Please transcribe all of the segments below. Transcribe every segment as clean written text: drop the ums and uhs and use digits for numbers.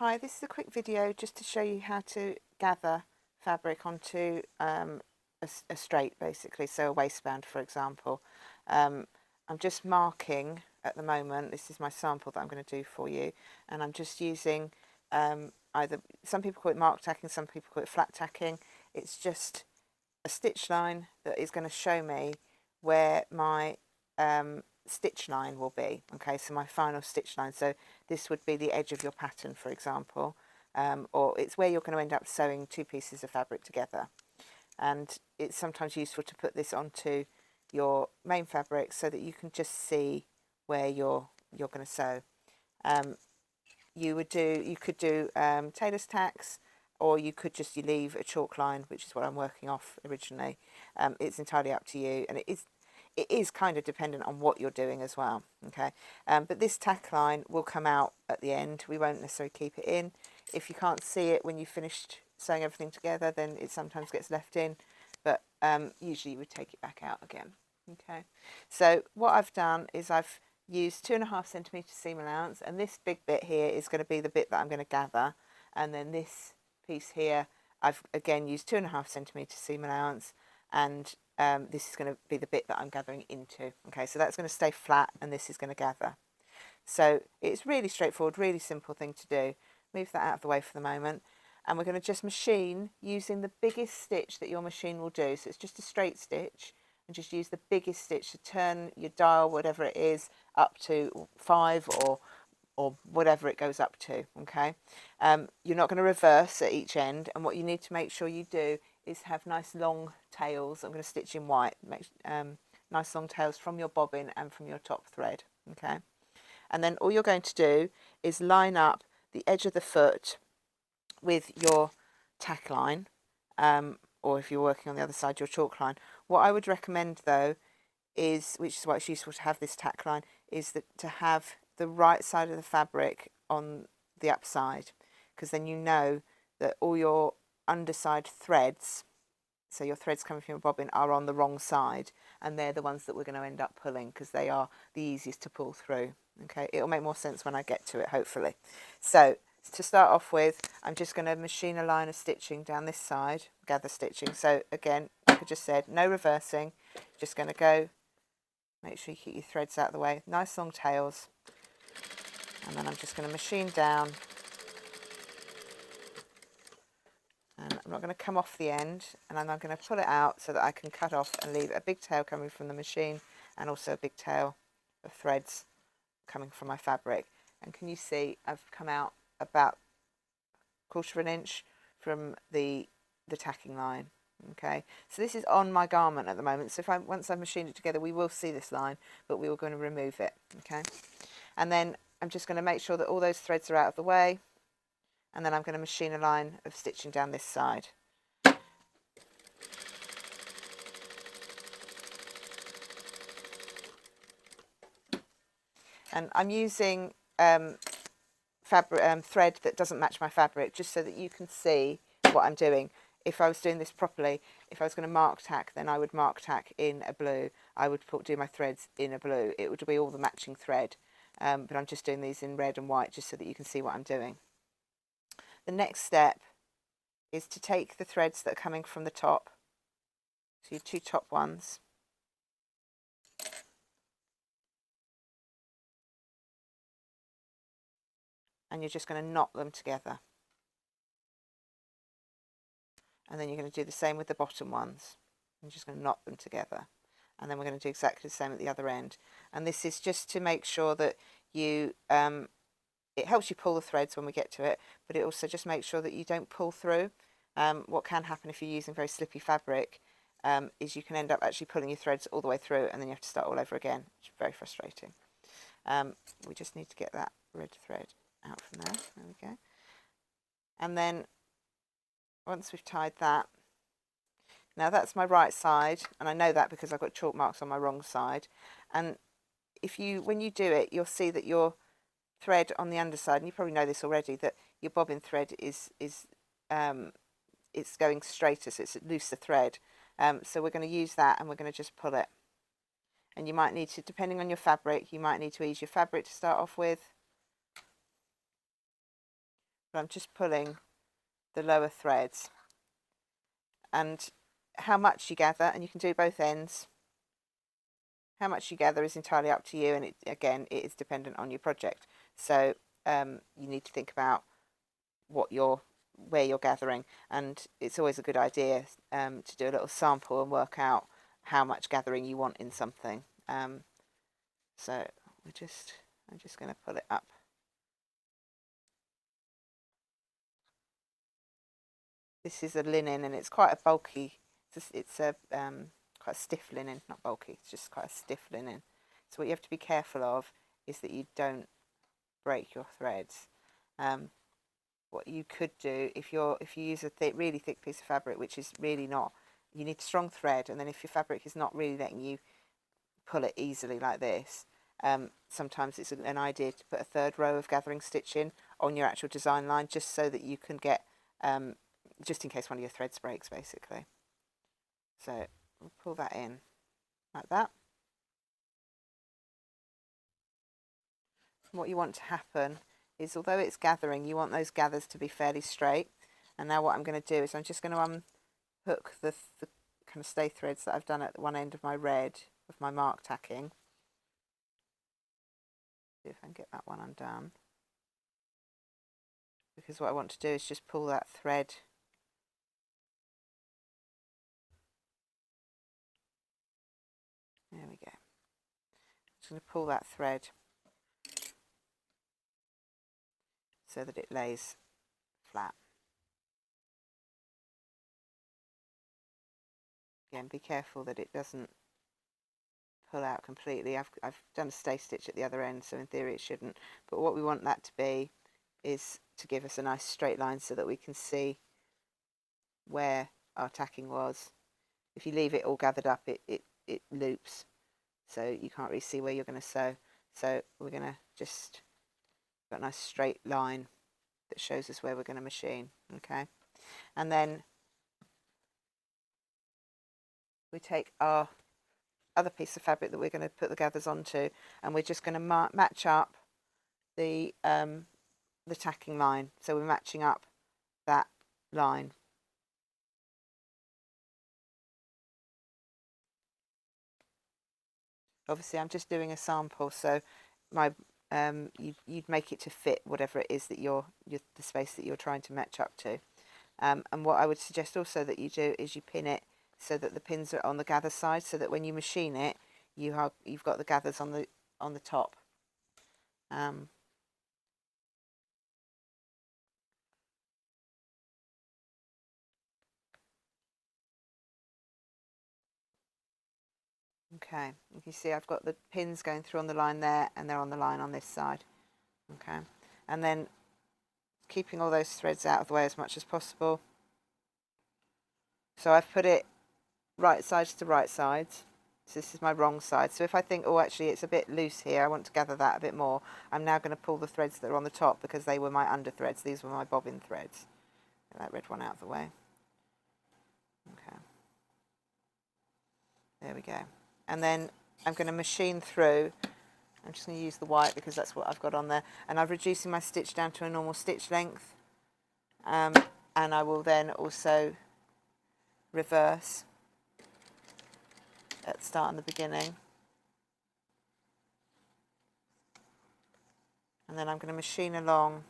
Hi, this is a quick video just to show you how to gather fabric onto a straight, basically, so a waistband, for example. I'm just marking at the moment. This is my sample that I'm going to do for you, and I'm just using either, some people call it mark tacking, some people call it flat tacking. It's just a stitch line that is going to show me where my stitch line will be. Okay, so my final stitch line, so this would be the edge of your pattern, for example, or it's where you're going to end up sewing two pieces of fabric together. And it's sometimes useful to put this onto your main fabric so that you can just see where you're going to sew. You could do tailor's tacks, or you could just leave a chalk line, which is what I'm working off originally. It's entirely up to you, and it is kind of dependent on what you're doing as well. Okay, but this tack line will come out at the end. We won't necessarily keep it in. If you can't see it when you've finished sewing everything together, then it sometimes gets left in, but usually you would take it back out again. Okay, so what I've done is I've used 2.5 centimetre seam allowance, and this big bit here is going to be the bit that I'm going to gather, and then this piece here I've again used 2.5 centimetre seam allowance, and this is going to be the bit that I'm gathering into. Okay, so that's going to stay flat, and this is going to gather. So it's really straightforward, really simple thing to do. Move that out of the way for the moment, and we're going to just machine using the biggest stitch that your machine will do. So it's just a straight stitch, and just use the biggest stitch to turn your dial, whatever it is, up to 5 or whatever it goes up to. Okay, you're not going to reverse at each end, and what you need to make sure you do is have nice long tails. I'm going to stitch in white. Make nice long tails from your bobbin and from your top thread. Okay, and then all you're going to do is line up the edge of the foot with your tack line, or if you're working on the other side, your chalk line. What I would recommend though is, which is why it's useful to have this tack line, is that to have the right side of the fabric on the upside, because then you know that all your underside threads, so your threads coming from your bobbin, are on the wrong side, and they're the ones that we're going to end up pulling because they are the easiest to pull through. Okay, it'll make more sense when I get to it, hopefully. So to start off with, I'm just going to machine a line of stitching down this side, gather stitching. So again, like I just said, no reversing, just going to go, make sure you keep your threads out of the way, nice long tails, and then I'm just going to machine down, and I'm not going to come off the end, and then I'm going to pull it out so that I can cut off and leave a big tail coming from the machine, and also a big tail of threads coming from my fabric. And can you see I've come out about 1/4 of an inch from the tacking line. Okay, so this is on my garment at the moment, so once I've machined it together, we will see this line, but we were going to remove it. Okay, and then I'm just going to make sure that all those threads are out of the way, and then I'm going to machine a line of stitching down this side. And I'm using thread that doesn't match my fabric, just so that you can see what I'm doing. If I was doing this properly, if I was going to mark tack, then I would mark tack in a blue. I would do my threads in a blue. It would be all the matching thread, but I'm just doing these in red and white just so that you can see what I'm doing. The next step is to take the threads that are coming from the top, so your two top ones, and you're just going to knot them together. And then you're going to do the same with the bottom ones. I'm just going to knot them together, and then we're going to do exactly the same at the other end. And this is just to make sure that you it helps you pull the threads when we get to it, but it also just makes sure that you don't pull through. What can happen if you're using very slippy fabric is you can end up actually pulling your threads all the way through, and then you have to start all over again, which is very frustrating. We just need to get that red thread out from there. There we go. And then once we've tied that, now that's my right side, and I know that because I've got chalk marks on my wrong side. And when you do it, you'll see that your thread on the underside, and you probably know this already, that your bobbin thread is it's going straighter, so it's a looser thread. So we're going to use that, and we're going to just pull it. And you might need to, depending on your fabric, you might need to ease your fabric to start off with. but I'm just pulling the lower threads. And how much you gather, and you can do both ends, how much you gather is entirely up to you, and again it is dependent on your project. So you need to think about where you're gathering, and it's always a good idea to do a little sample and work out how much gathering you want in something. So I'm just going to pull it up. This is a linen, and it's quite a bulky. It's a quite a stiff linen, not bulky. It's just quite a stiff linen. So what you have to be careful of is that you don't break your threads. What you could do if you use a really thick piece of fabric, which is really not, you need strong thread, and then if your fabric is not really letting you pull it easily like this, sometimes it's an idea to put a third row of gathering stitch in on your actual design line, just so that you can get just in case one of your threads breaks, basically. So we'll pull that in like that. What you want to happen is, although it's gathering, you want those gathers to be fairly straight. And now what I'm going to do is I'm just going to unhook the kind of stay threads that I've done at one end of my red with my mark tacking. See if I can get that one undone. Because what I want to do is just pull that thread there we go. I'm just going to pull that thread so that it lays flat. Again, be careful that it doesn't pull out completely. I've done a stay stitch at the other end, so in theory it shouldn't. But what we want that to be is to give us a nice straight line so that we can see where our tacking was. If you leave it all gathered up, it loops, so you can't really see where you're going to sew. So we're going to just got a nice straight line that shows us where we're going to machine. Okay, and then we take our other piece of fabric that we're going to put the gathers onto, and we're just going to match up the tacking line. So we're matching up that line. Obviously I'm just doing a sample, so my you'd make it to fit whatever it is that the space that you're trying to match up to. And what I would suggest also that you do is you pin it so that the pins are on the gather side, so that when you machine it, you've got the gathers on the top. Okay, you can see I've got the pins going through on the line there, and they're on the line on this side. Okay, and then keeping all those threads out of the way as much as possible. So I've put it right sides to right sides. So this is my wrong side. So if I think, oh, actually it's a bit loose here, I want to gather that a bit more, I'm now going to pull the threads that are on the top, because they were my under threads. These were my bobbin threads. Get that red one out of the way. Okay. There we go. And then I'm going to machine through. I'm just going to use the white because that's what I've got on there. And I'm reducing my stitch down to a normal stitch length. And I will then also reverse at the start and the beginning. And then I'm going to machine along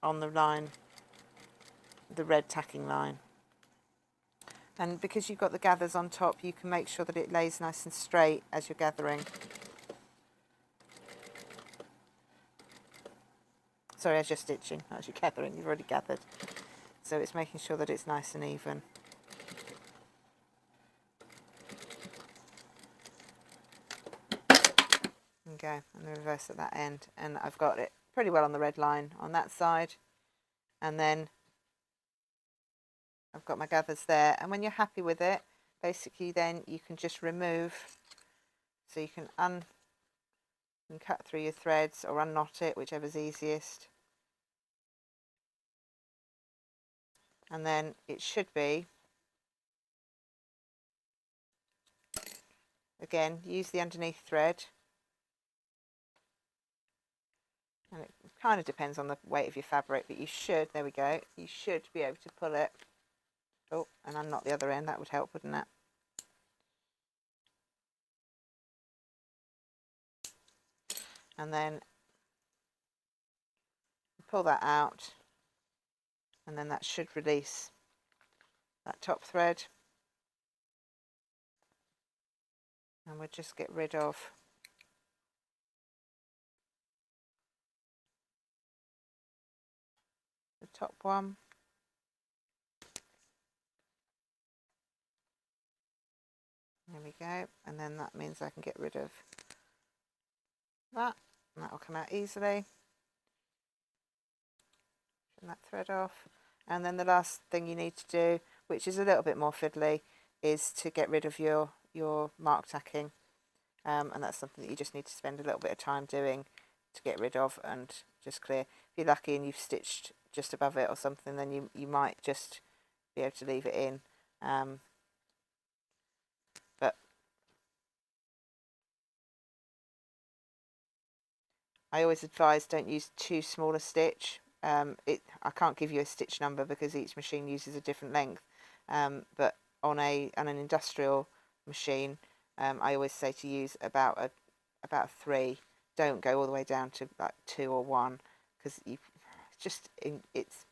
on the line, the red tacking line. And because you've got the gathers on top, you can make sure that it lays nice and straight as you're gathering. Sorry, as you're stitching, as you're gathering, you've already gathered. So it's making sure that it's nice and even. Okay, and the reverse at that end. And I've got it pretty well on the red line on that side. And then I've got my gathers there. And when you're happy with it, basically then you can just remove. So you can cut through your threads or unknot it, whichever's easiest. And then it should be again, use the underneath thread, and it kind of depends on the weight of your fabric, but you should, there we go, you should be able to pull it. Oh, and unknot the other end, that would help, wouldn't it? And then pull that out, and then that should release that top thread, and we'll just get rid of the top one. There we go, and then that means I can get rid of that, and that will come out easily. Trim that thread off, and then the last thing you need to do, which is a little bit more fiddly, is to get rid of your mark tacking, and that's something that you just need to spend a little bit of time doing to get rid of and just clear. If you're lucky and you've stitched just above it or something, then you might just be able to leave it in, but I always advise don't use too small a stitch. I can't give you a stitch number because each machine uses a different length, but on an industrial machine, I always say to use about 3. Don't go all the way down to like 2 or 1, because it's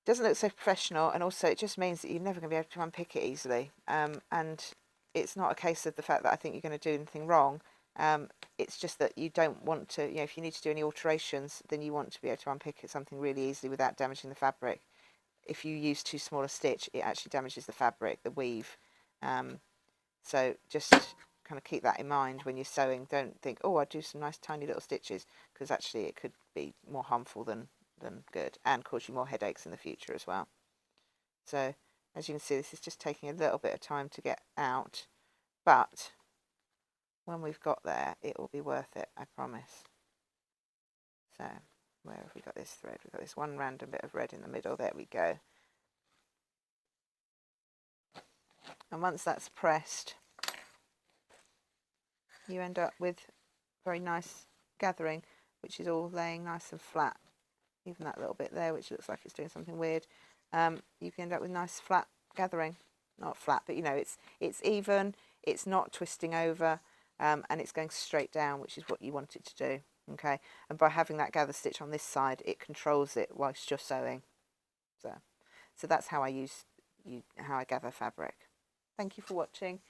doesn't look so professional, and also it just means that you're never going to be able to unpick it easily. And it's not a case of the fact that I think you're going to do anything wrong. It's just that you don't want to, if you need to do any alterations, then you want to be able to unpick it something really easily without damaging the fabric. If you use too small a stitch, it actually damages the fabric, the weave. So just kind of keep that in mind when you're sewing. Don't think, oh, I'll do some nice tiny little stitches, because actually it could be more harmful than good, and cause you more headaches in the future as well. So as you can see, this is just taking a little bit of time to get out, but when we've got there, it will be worth it, I promise. So where have we got this thread? We've got this one random bit of red in the middle. There we go. And once that's pressed, you end up with very nice gathering, which is all laying nice and flat. Even that little bit there, which looks like it's doing something weird, you can end up with nice flat gathering. Not flat, but it's even, it's not twisting over, and it's going straight down, which is what you want it to do. Okay, and by having that gather stitch on this side, it controls it whilst you're sewing. So that's how I gather fabric. Thank you for watching.